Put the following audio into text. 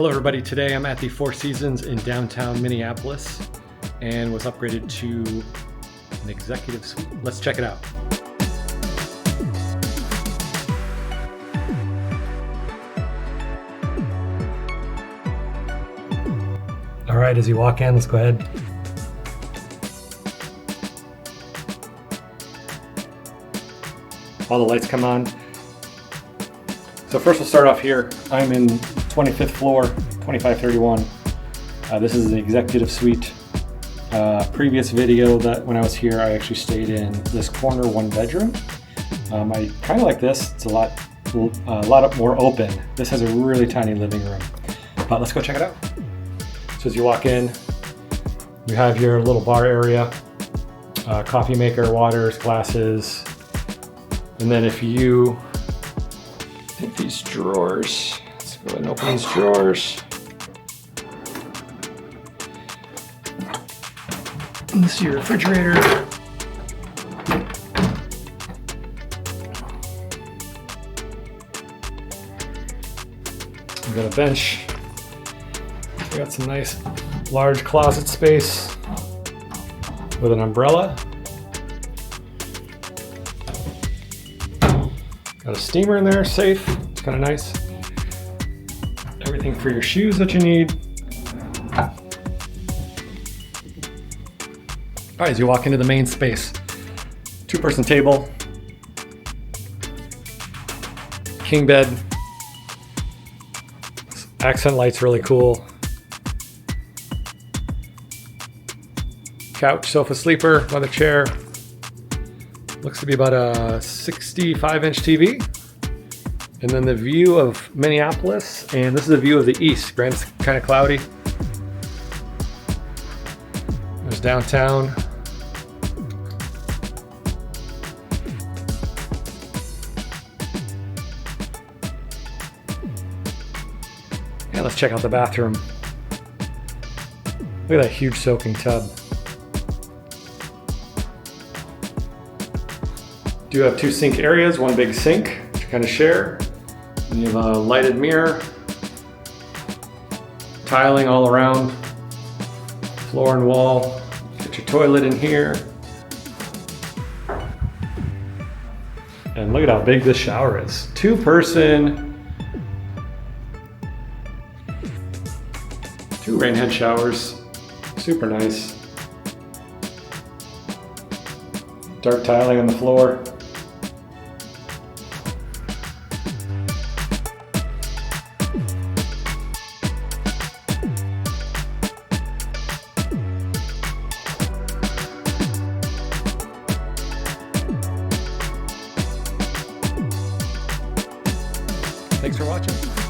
Hello everybody, today I'm at the Four Seasons in downtown Minneapolis and was upgraded to an executive suite. Let's check it out. All right, as you walk in, let's go ahead. All the lights come on. So first we'll start off here. I'm in 25th floor, 2531. This is the executive suite. Previous video that when I was here, I actually stayed in this corner one bedroom. I kind of like this. It's a lot more open. This has a really tiny living room, but let's go check it out. So as you walk in, you have your little bar area, coffee maker, waters, glasses, and then if you take these drawers, let's go ahead and open these drawers. And this is your refrigerator. We've got a bench. We got some nice large closet space with an umbrella. Got a steamer in there, safe. It's kind of nice. Everything for your shoes that you need. All right, as you walk into the main space, two-person table, king bed, accent light's really cool. Couch, sofa, sleeper, leather chair. Looks to be about a 65-inch TV. And then the view of Minneapolis, and this is a view of the east. Granted, it's kind of cloudy. There's downtown. And let's check out the bathroom. Look at that huge soaking tub. Do have two sink areas, one big sink, which you kind of share. And you have a lighted mirror, tiling all around, floor and wall. Get your toilet in here. And look at how big this shower is. Two-person, two rain head showers, super nice. Dark tiling on the floor. Thanks for watching.